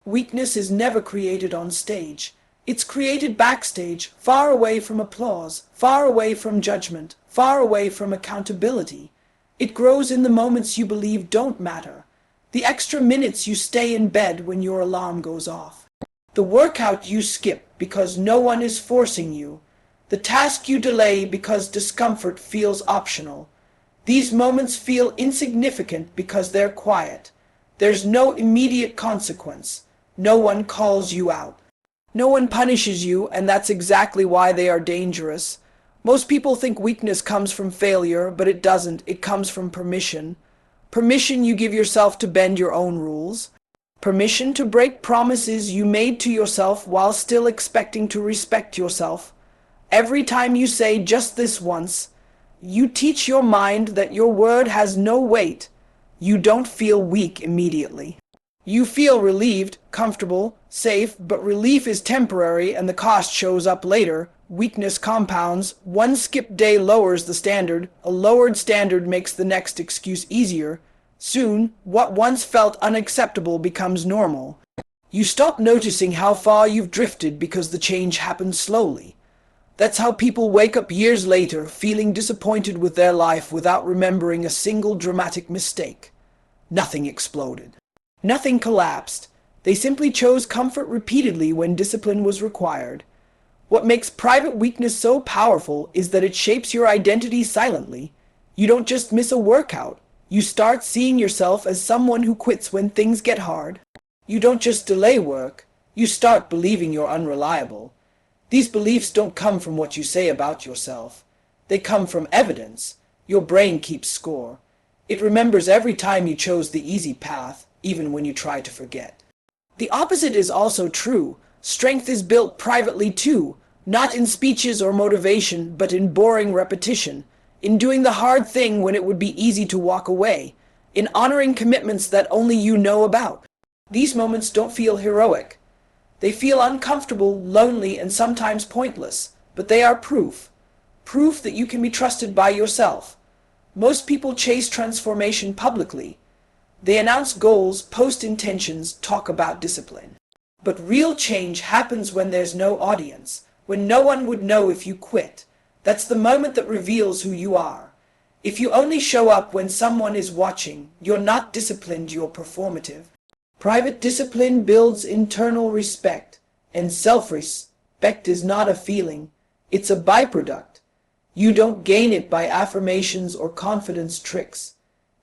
Weakness is never created on stage. It's created backstage, far away from applause, far away from judgment, far away from accountability. It grows in the moments you believe don't matter, the extra minutes you stay in bed when your alarm goes off, the workout you skip because no one is forcing you, the task you delay because discomfort feels optional. These moments feel insignificant because they're quiet. There's no immediate consequence. No one calls you out. No one punishes you, and that's exactly why they are dangerous. Most people think weakness comes from failure, but it doesn't. It comes from permission. Permission you give yourself to bend your own rules. Permission to break promises you made to yourself while still expecting to respect yourself. Every time you say just this once, you teach your mind that your word has no weight. You don't feel weak immediately. You feel relieved, comfortable, safe, but relief is temporary and the cost shows up later. Weakness compounds. One skipped day lowers the standard. A lowered standard makes the next excuse easier. Soon, what once felt unacceptable becomes normal. You stop noticing how far you've drifted because the change happens slowly. That's how people wake up years later, feeling disappointed with their life without remembering a single dramatic mistake. Nothing exploded. Nothing collapsed. They simply chose comfort repeatedly when discipline was required. What makes private weakness so powerful is that it shapes your identity silently. You don't just miss a workout. You start seeing yourself as someone who quits when things get hard. You don't just delay work. You start believing you're unreliable. These beliefs don't come from what you say about yourself. They come from evidence. Your brain keeps score. It remembers every time you chose the easy path, even when you try to forget. The opposite is also true. Strength is built privately too, not in speeches or motivation, but in boring repetition, in doing the hard thing when it would be easy to walk away, in honoring commitments that only you know about. These moments don't feel heroic. They feel uncomfortable, lonely, and sometimes pointless, but they are proof. Proof that you can be trusted by yourself. Most people chase transformation publicly. They announce goals, post intentions, talk about discipline. But real change happens when there's no audience, when no one would know if you quit. That's the moment that reveals who you are. If you only show up when someone is watching, you're not disciplined, you're performative. Private discipline builds internal respect, and self-respect is not a feeling, it's a byproduct. You don't gain it by affirmations or confidence tricks.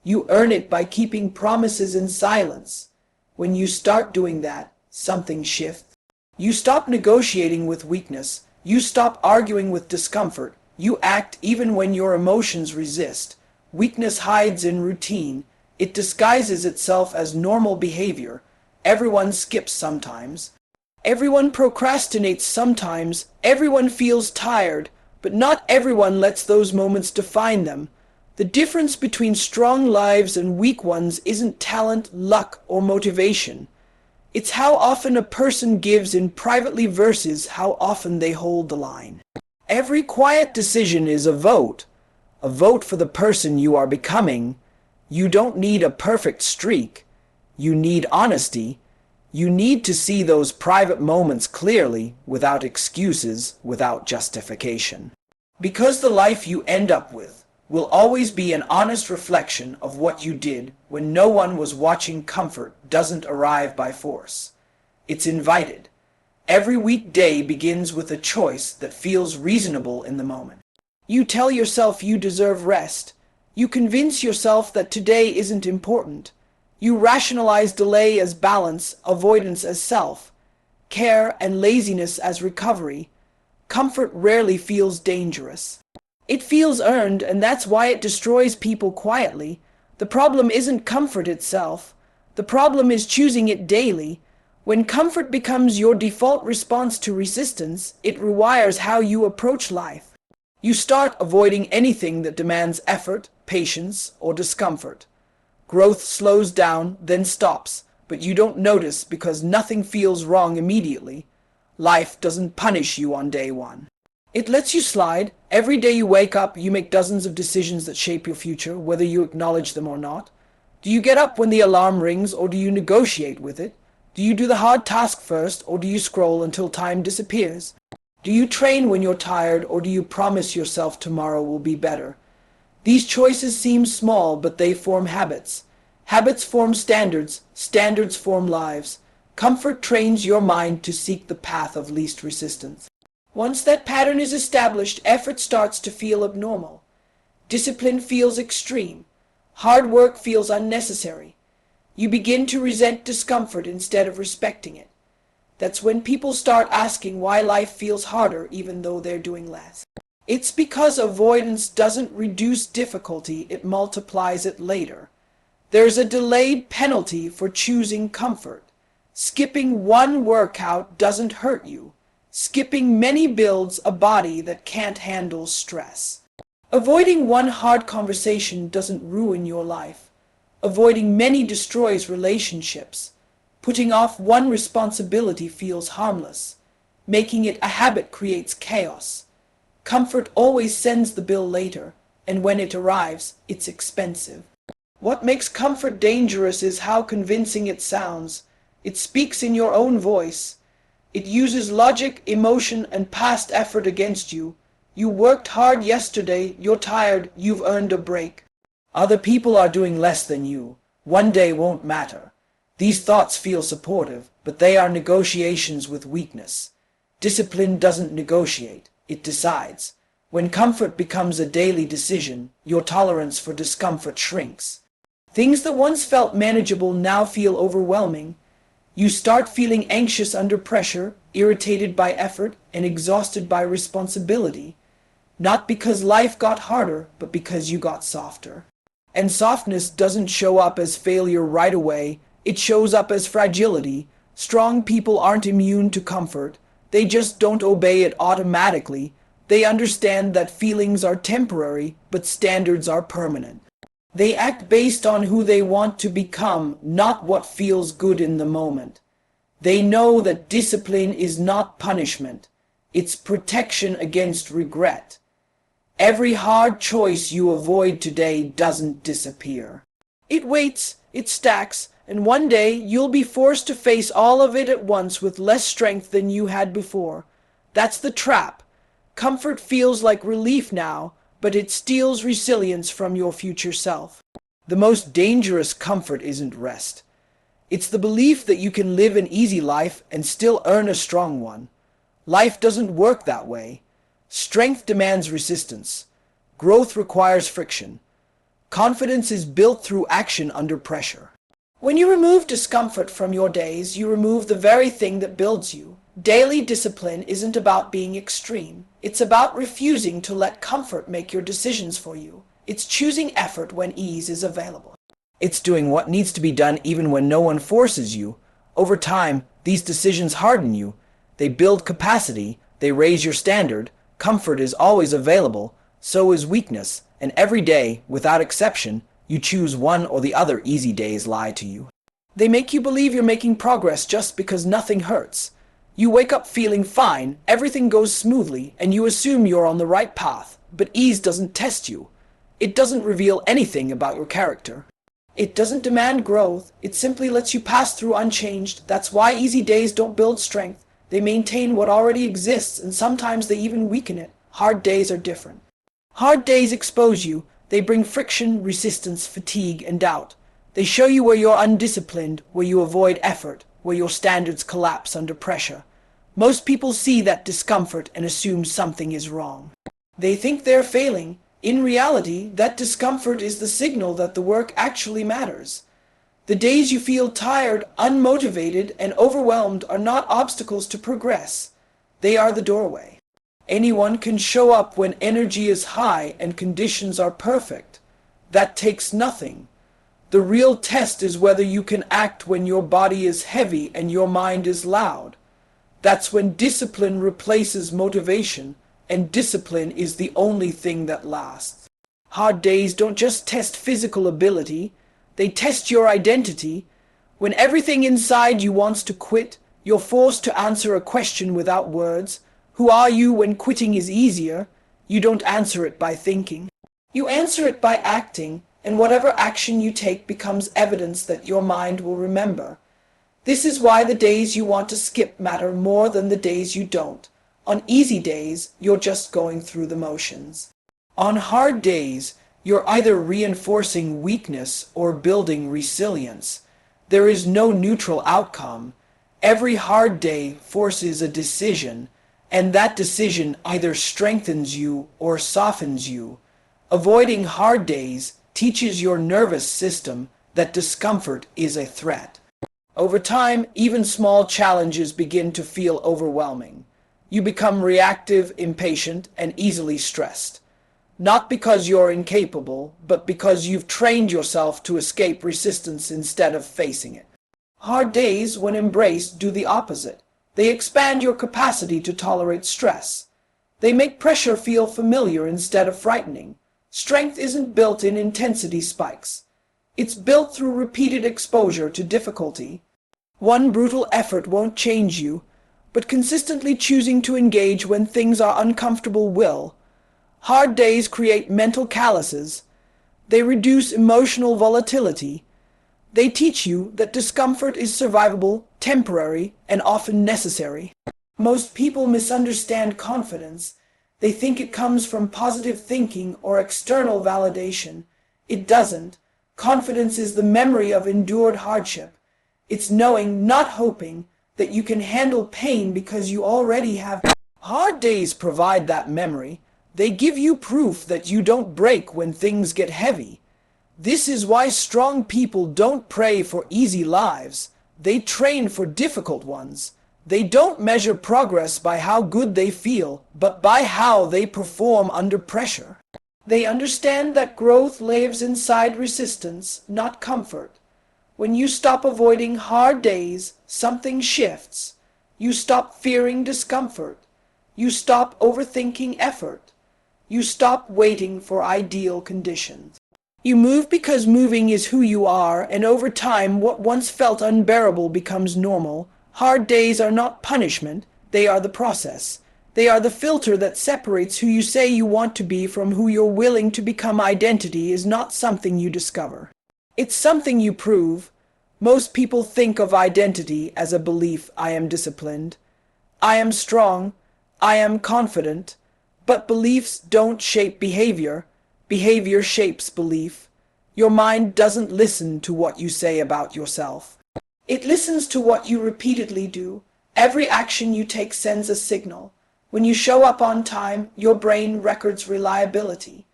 You earn it by keeping promises in silence. When you start doing that, something shifts. You stop negotiating with weakness. You stop arguing with discomfort. You act even when your emotions resist. Weakness hides in routine. It disguises itself as normal behavior. Everyone skips sometimes. Everyone procrastinates sometimes. Everyone feels tired. But not everyone lets those moments define them. The difference between strong lives and weak ones isn't talent, luck, or motivation. It's how often a person gives in privately versus how often they hold the line. Every quiet decision is a vote for the person you are becoming. You don't need a perfect streak. You need honesty. You need to see those private moments clearly, without excuses, without justification. Because the life you end up with will always be an honest reflection of what you did when no one was watching. Comfort doesn't arrive by force. It's invited. Every weekday begins with a choice that feels reasonable in the moment. You tell yourself you deserve rest. You convince yourself that today isn't important. You rationalize delay as balance, avoidance as self, care and laziness as recovery. Comfort rarely feels dangerous. It feels earned, and that's why it destroys people quietly. The problem isn't comfort itself. The problem is choosing it daily. When comfort becomes your default response to resistance, it rewires how you approach life. You start avoiding anything that demands effort, patience, or discomfort. Growth slows down, then stops, but you don't notice because nothing feels wrong immediately. Life doesn't punish you on day one. It lets you slide. Every day you wake up, you make dozens of decisions that shape your future, whether you acknowledge them or not. Do you get up when the alarm rings, or do you negotiate with it? Do you do the hard task first, or do you scroll until time disappears? Do you train when you're tired, or do you promise yourself tomorrow will be better? These choices seem small, but they form habits. Habits form standards. Standards form lives. Comfort trains your mind to seek the path of least resistance. Once that pattern is established, effort starts to feel abnormal. Discipline feels extreme. Hard work feels unnecessary. You begin to resent discomfort instead of respecting it. That's when people start asking why life feels harder even though they're doing less. It's because avoidance doesn't reduce difficulty, it multiplies it later. There's a delayed penalty for choosing comfort. Skipping one workout doesn't hurt you. Skipping many builds a body that can't handle stress. Avoiding one hard conversation doesn't ruin your life. Avoiding many destroys relationships. Putting off one responsibility feels harmless. Making it a habit creates chaos. Comfort always sends the bill later, and when it arrives, it's expensive. What makes comfort dangerous is how convincing it sounds. It speaks in your own voice. It uses logic, emotion, and past effort against you. You worked hard yesterday, you're tired, you've earned a break. Other people are doing less than you. One day won't matter. These thoughts feel supportive, but they are negotiations with weakness. Discipline doesn't negotiate, it decides. When comfort becomes a daily decision, your tolerance for discomfort shrinks. Things that once felt manageable now feel overwhelming. You start feeling anxious under pressure, irritated by effort, and exhausted by responsibility. Not because life got harder, but because you got softer. And softness doesn't show up as failure right away. It shows up as fragility. Strong people aren't immune to comfort. They just don't obey it automatically. They understand that feelings are temporary, but standards are permanent. They act based on who they want to become, not what feels good in the moment. They know that discipline is not punishment. It's protection against regret. Every hard choice you avoid today doesn't disappear. It waits, it stacks, and one day you'll be forced to face all of it at once with less strength than you had before. That's the trap. Comfort feels like relief now, but it steals resilience from your future self. The most dangerous comfort isn't rest. It's the belief that you can live an easy life and still earn a strong one. Life doesn't work that way. Strength demands resistance. Growth requires friction. Confidence is built through action under pressure. When you remove discomfort from your days, you remove the very thing that builds you. Daily discipline isn't about being extreme. It's about refusing to let comfort make your decisions for you. It's choosing effort when ease is available. It's doing what needs to be done even when no one forces you. Over time, these decisions harden you. They build capacity. They raise your standard. Comfort is always available. So is weakness. And every day, without exception, you choose one or the other. Easy days lie to you. They make you believe you're making progress just because nothing hurts. You wake up feeling fine, everything goes smoothly, and you assume you're on the right path. But ease doesn't test you. It doesn't reveal anything about your character. It doesn't demand growth. It simply lets you pass through unchanged. That's why easy days don't build strength. They maintain what already exists, and sometimes they even weaken it. Hard days are different. Hard days expose you. They bring friction, resistance, fatigue, and doubt. They show you where you're undisciplined, where you avoid effort, where your standards collapse under pressure. Most people see that discomfort and assume something is wrong. They think they're failing. In reality, that discomfort is the signal that the work actually matters. The days you feel tired, unmotivated, and overwhelmed are not obstacles to progress. They are the doorway. Anyone can show up when energy is high and conditions are perfect. That takes nothing. The real test is whether you can act when your body is heavy and your mind is loud. That's when discipline replaces motivation, and discipline is the only thing that lasts. Hard days don't just test physical ability, they test your identity. When everything inside you wants to quit, you're forced to answer a question without words. Who are you when quitting is easier? You don't answer it by thinking. You answer it by acting, and whatever action you take becomes evidence that your mind will remember. This is why the days you want to skip matter more than the days you don't. On easy days, you're just going through the motions. On hard days, you're either reinforcing weakness or building resilience. There is no neutral outcome. Every hard day forces a decision, and that decision either strengthens you or softens you. Avoiding hard days teaches your nervous system that discomfort is a threat. Over time, even small challenges begin to feel overwhelming. You become reactive, impatient, and easily stressed. Not because you're incapable, but because you've trained yourself to escape resistance instead of facing it. Hard days, when embraced, do the opposite. They expand your capacity to tolerate stress. They make pressure feel familiar instead of frightening. Strength isn't built in intensity spikes. It's built through repeated exposure to difficulty. One brutal effort won't change you, but consistently choosing to engage when things are uncomfortable will. Hard days create mental calluses. They reduce emotional volatility. They teach you that discomfort is survivable, temporary, and often necessary. Most people misunderstand confidence. They think it comes from positive thinking or external validation. It doesn't. Confidence is the memory of endured hardship. It's knowing, not hoping, that you can handle pain because you already have. Hard days provide that memory. They give you proof that you don't break when things get heavy. This is why strong people don't pray for easy lives. They train for difficult ones. They don't measure progress by how good they feel, but by how they perform under pressure. They understand that growth lives inside resistance, not comfort. When you stop avoiding hard days, something shifts. You stop fearing discomfort. You stop overthinking effort. You stop waiting for ideal conditions. You move because moving is who you are, and over time what once felt unbearable becomes normal. Hard days are not punishment, they are the process. They are the filter that separates who you say you want to be from who you're willing to become. Identity is not something you discover. It's something you prove. Most people think of identity as a belief: I am disciplined, I am strong, I am confident. But beliefs don't shape behavior. Behavior shapes belief. Your mind doesn't listen to what you say about yourself. It listens to what you repeatedly do. Every action you take sends a signal. When you show up on time, your brain records reliability.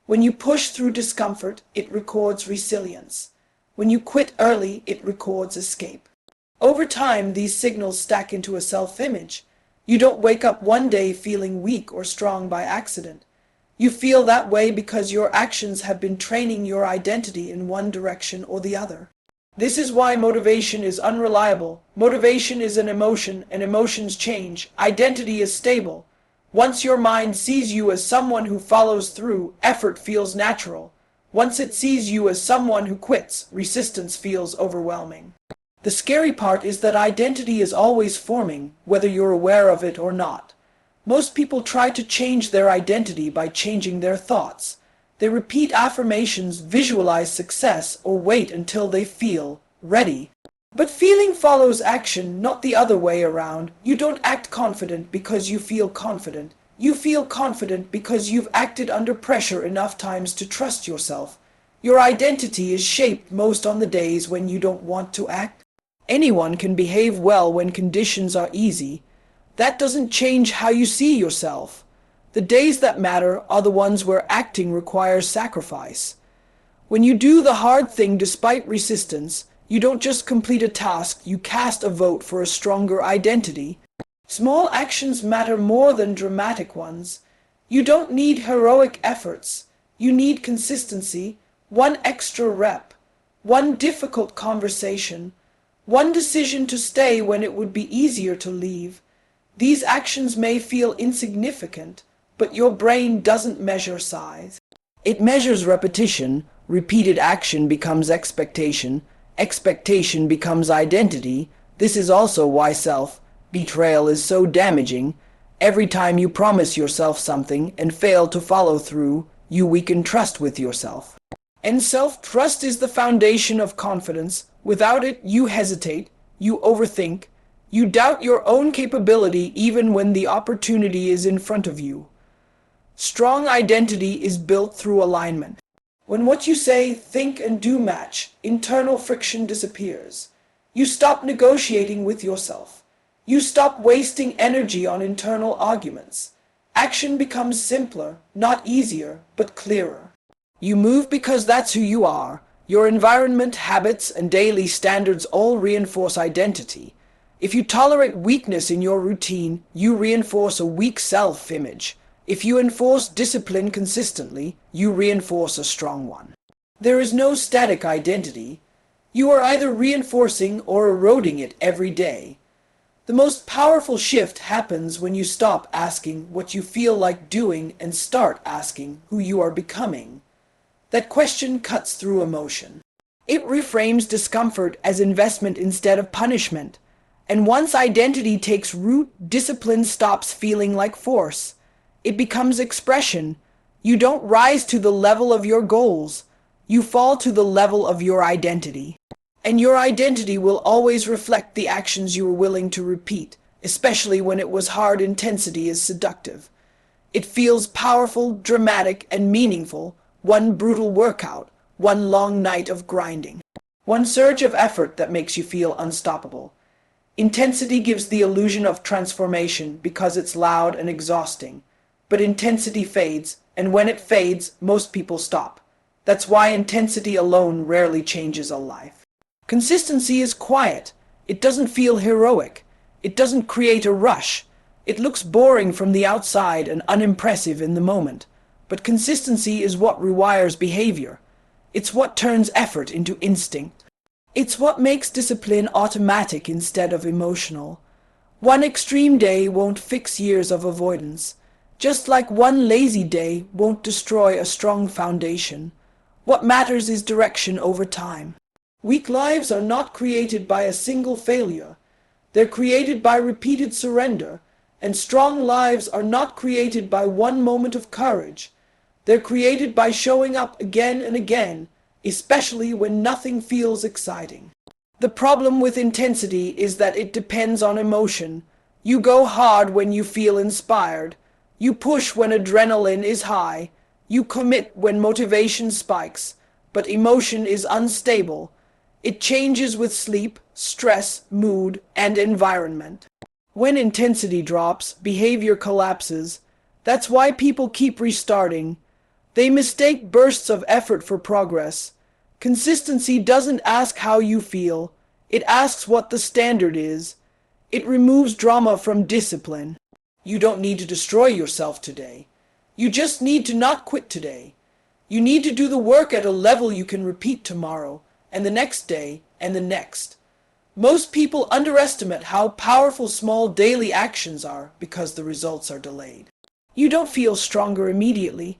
When you push through discomfort, it records resilience. When you quit early, it records escape. Over time, these signals stack into a self-image. You don't wake up one day feeling weak or strong by accident. You feel that way because your actions have been training your identity in one direction or the other. This is why motivation is unreliable. Motivation is an emotion, and emotions change. Identity is stable. Once your mind sees you as someone who follows through, effort feels natural. Once it sees you as someone who quits, resistance feels overwhelming. The scary part is that identity is always forming, whether you're aware of it or not. Most people try to change their identity by changing their thoughts. They repeat affirmations, visualize success, or wait until they feel ready. But feeling follows action, not the other way around. You don't act confident because you feel confident. You feel confident because you've acted under pressure enough times to trust yourself. Your identity is shaped most on the days when you don't want to act. Anyone can behave well when conditions are easy. That doesn't change how you see yourself. The days that matter are the ones where acting requires sacrifice. When you do the hard thing despite resistance, you don't just complete a task, you cast a vote for a stronger identity. Small actions matter more than dramatic ones. You don't need heroic efforts. You need consistency, one extra rep, one difficult conversation, one decision to stay when it would be easier to leave. These actions may feel insignificant, but your brain doesn't measure size. It measures repetition. Repeated action becomes expectation. Expectation becomes identity. This is also why self-betrayal is so damaging. Every time you promise yourself something and fail to follow through, you weaken trust with yourself. And self-trust is the foundation of confidence. Without it, you hesitate, You overthink. You doubt your own capability even when the opportunity is in front of you. Strong identity is built through alignment. When what you say, think, and do match, internal friction disappears. You stop negotiating with yourself. You stop wasting energy on internal arguments. Action becomes simpler, not easier, but clearer. You move because that's who you are. Your environment, habits, and daily standards all reinforce identity. If you tolerate weakness in your routine, you reinforce a weak self-image. If you enforce discipline consistently, you reinforce a strong one. There is no static identity. You are either reinforcing or eroding it every day. The most powerful shift happens when you stop asking what you feel like doing and start asking who you are becoming. That question cuts through emotion. It reframes discomfort as investment instead of punishment. And once identity takes root, discipline stops feeling like force. It becomes expression. You don't rise to the level of your goals. You fall to the level of your identity. And your identity will always reflect the actions you are willing to repeat, especially when it was hard. Intensity is seductive. It feels powerful, dramatic, and meaningful. One brutal workout, one long night of grinding, one surge of effort that makes you feel unstoppable. Intensity gives the illusion of transformation because it's loud and exhausting. But intensity fades, and when it fades, most people stop. That's why intensity alone rarely changes a life. Consistency is quiet. It doesn't feel heroic. It doesn't create a rush. It looks boring from the outside and unimpressive in the moment. But consistency is what rewires behavior. It's what turns effort into instinct. It's what makes discipline automatic instead of emotional. One extreme day won't fix years of avoidance, just like one lazy day won't destroy a strong foundation. What matters is direction over time. Weak lives are not created by a single failure. They're created by repeated surrender, and strong lives are not created by one moment of courage. They're created by showing up again and again, especially when nothing feels exciting. The problem with intensity is that it depends on emotion. You go hard when you feel inspired. You push when adrenaline is high. You commit when motivation spikes. But emotion is unstable. It changes with sleep, stress, mood, and environment. When intensity drops, behavior collapses. That's why people keep restarting. They mistake bursts of effort for progress. Consistency doesn't ask how you feel. It asks what the standard is. It removes drama from discipline. You don't need to destroy yourself today. You just need to not quit today. You need to do the work at a level you can repeat tomorrow, and the next day, and the next. Most people underestimate how powerful small daily actions are because the results are delayed. You don't feel stronger immediately.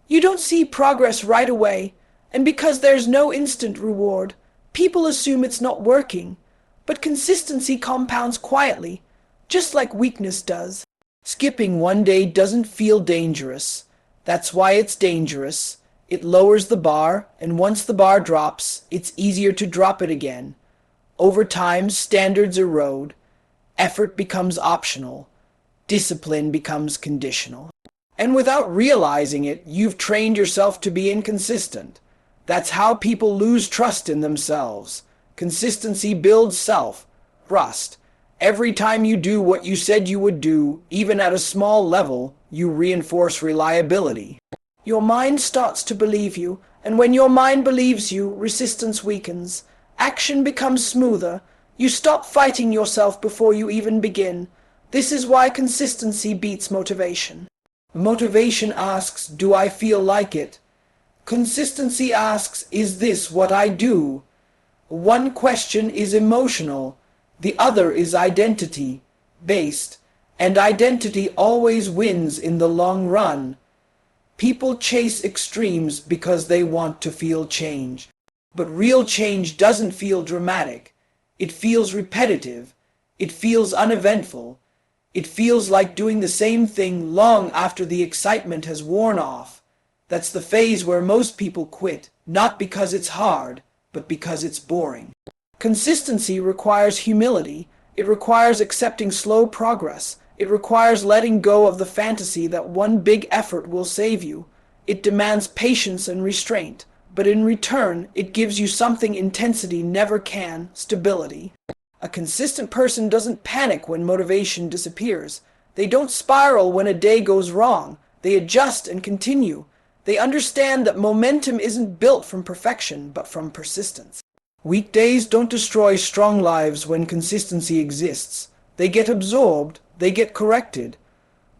You don't see progress right away, and because there's no instant reward, people assume it's not working. But consistency compounds quietly, just like weakness does. Skipping one day doesn't feel dangerous. That's why it's dangerous. It lowers the bar, and once the bar drops, it's easier to drop it again. Over time, standards erode. Effort becomes optional. Discipline becomes conditional. And without realizing it, you've trained yourself to be inconsistent. That's how people lose trust in themselves. Consistency builds self-trust. Every time you do what you said you would do, even at a small level, you reinforce reliability. Your mind starts to believe you, and when your mind believes you, resistance weakens. Action becomes smoother. You stop fighting yourself before you even begin. This is why consistency beats motivation. Motivation asks, do I feel like it? Consistency asks, is this what I do? One question is emotional, the other is identity-based, and identity always wins in the long run. People chase extremes because they want to feel change. But real change doesn't feel dramatic. It feels repetitive. It feels uneventful. It feels like doing the same thing long after the excitement has worn off. That's the phase where most people quit, not because it's hard, but because it's boring. Consistency requires humility. It requires accepting slow progress. It requires letting go of the fantasy that one big effort will save you. It demands patience and restraint, but in return, it gives you something intensity never can: stability. A consistent person doesn't panic when motivation disappears. They don't spiral when a day goes wrong. They adjust and continue. They understand that momentum isn't built from perfection, but from persistence. Weak days don't destroy strong lives when consistency exists. They get absorbed, they get corrected.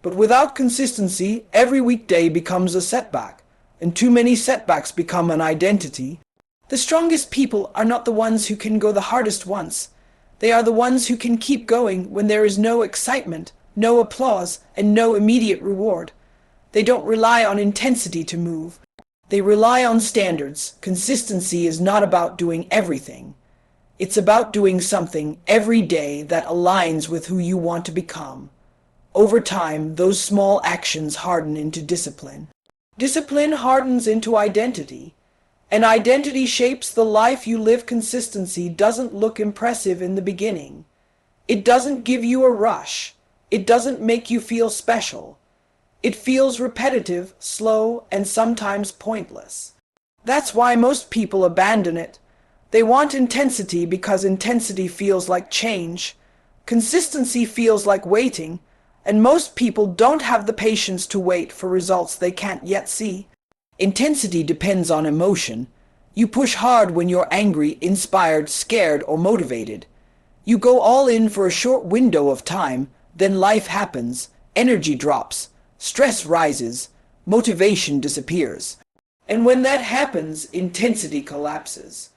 But without consistency, every weekday becomes a setback, and too many setbacks become an identity. The strongest people are not the ones who can go the hardest once. They are the ones who can keep going when there is no excitement, no applause, and no immediate reward. They don't rely on intensity to move. They rely on standards. Consistency is not about doing everything. It's about doing something every day that aligns with who you want to become. Over time, those small actions harden into discipline. Discipline hardens into identity. And identity shapes the life you live. Consistency doesn't look impressive in the beginning. It doesn't give you a rush. It doesn't make you feel special. It feels repetitive, slow, and sometimes pointless. That's why most people abandon it. They want intensity because intensity feels like change. Consistency feels like waiting, and most people don't have the patience to wait for results they can't yet see. Intensity depends on emotion. You push hard when you're angry, inspired, scared, or motivated. You go all in for a short window of time, then life happens, energy drops, stress rises, motivation disappears. And when that happens, intensity collapses.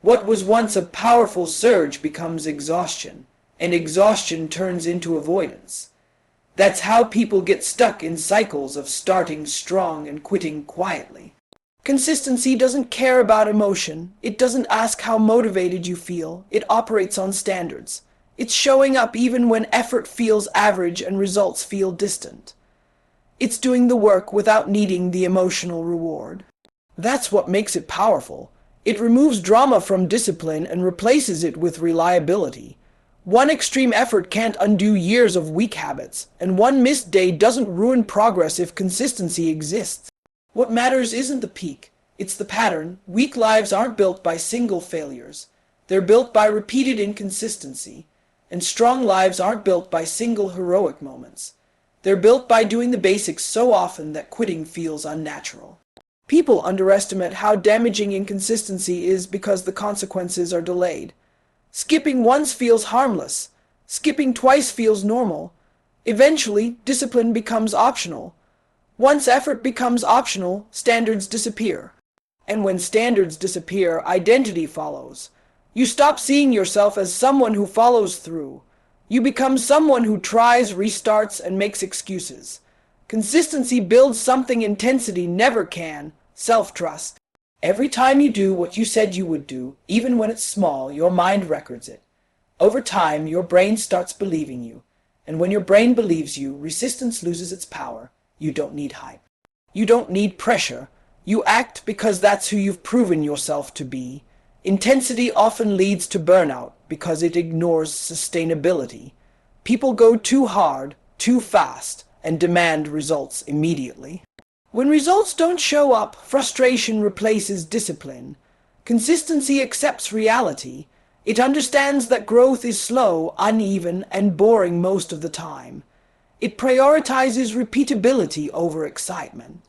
What was once a powerful surge becomes exhaustion, and exhaustion turns into avoidance. That's how people get stuck in cycles of starting strong and quitting quietly. Consistency doesn't care about emotion. It doesn't ask how motivated you feel. It operates on standards. It's showing up even when effort feels average and results feel distant. It's doing the work without needing the emotional reward. That's what makes it powerful. It removes drama from discipline and replaces it with reliability. One extreme effort can't undo years of weak habits, and one missed day doesn't ruin progress if consistency exists. What matters isn't the peak, it's the pattern. Weak lives aren't built by single failures. They're built by repeated inconsistency. And strong lives aren't built by single heroic moments. They're built by doing the basics so often that quitting feels unnatural. People underestimate how damaging inconsistency is because the consequences are delayed. Skipping once feels harmless. Skipping twice feels normal. Eventually, discipline becomes optional. Once effort becomes optional, standards disappear. And when standards disappear, identity follows. You stop seeing yourself as someone who follows through. You become someone who tries, restarts, and makes excuses. Consistency builds something intensity never can: self-trust. Every time you do what you said you would do, even when it's small, your mind records it. Over time, your brain starts believing you. And when your brain believes you, resistance loses its power. You don't need hype. You don't need pressure. You act because that's who you've proven yourself to be. Intensity often leads to burnout because it ignores sustainability. People go too hard, too fast, and demand results immediately. When results don't show up, frustration replaces discipline. Consistency accepts reality. It understands that growth is slow, uneven, and boring most of the time. It prioritizes repeatability over excitement.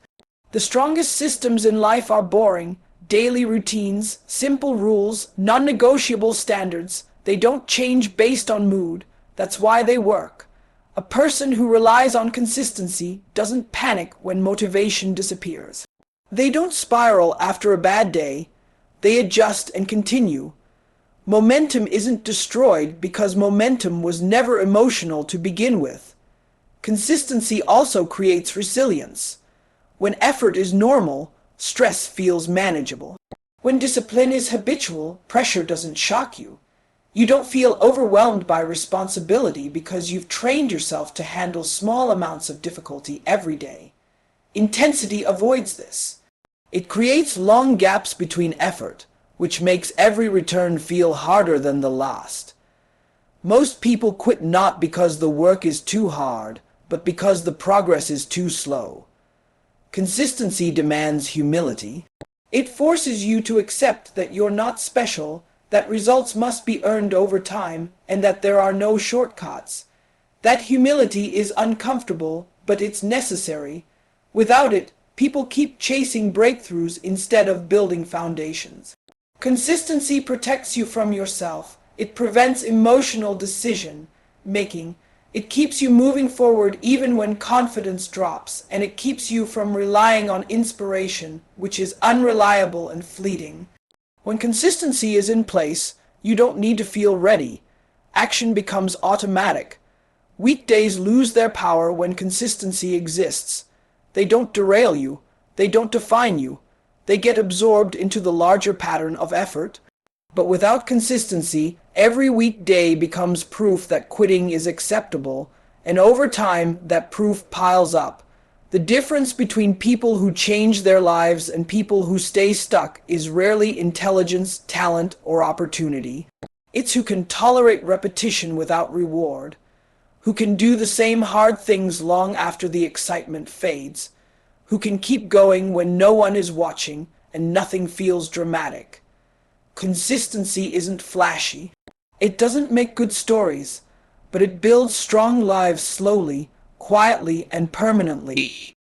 The strongest systems in life are boring. Daily routines, simple rules, non-negotiable standards. They don't change based on mood. That's why they work. A person who relies on consistency doesn't panic when motivation disappears. They don't spiral after a bad day. They adjust and continue. Momentum isn't destroyed because momentum was never emotional to begin with. Consistency also creates resilience. When effort is normal, stress feels manageable. When discipline is habitual, pressure doesn't shock you. You don't feel overwhelmed by responsibility because you've trained yourself to handle small amounts of difficulty every day. Intensity avoids this. It creates long gaps between effort. which makes every return feel harder than the last. Most people quit not because the work is too hard, but because the progress is too slow. Consistency demands humility. It forces you to accept that you're not special, that results must be earned over time, and that there are no shortcuts. That humility is uncomfortable, but it's necessary. Without it, people keep chasing breakthroughs instead of building foundations. Consistency protects you from yourself. It prevents emotional decision making. It keeps you moving forward even when confidence drops, and it keeps you from relying on inspiration, which is unreliable and fleeting. When consistency is in place, you don't need to feel ready. Action becomes automatic. Weekdays lose their power when consistency exists. They don't derail you. They don't define you. They get absorbed into the larger pattern of effort. But without consistency, every weekday becomes proof that quitting is acceptable, and over time, that proof piles up. The difference between people who change their lives and people who stay stuck is rarely intelligence, talent, or opportunity. It's who can tolerate repetition without reward, who can do the same hard things long after the excitement fades, who can keep going when no one is watching and nothing feels dramatic. Consistency isn't flashy. It doesn't make good stories, but it builds strong lives slowly, quietly, and permanently.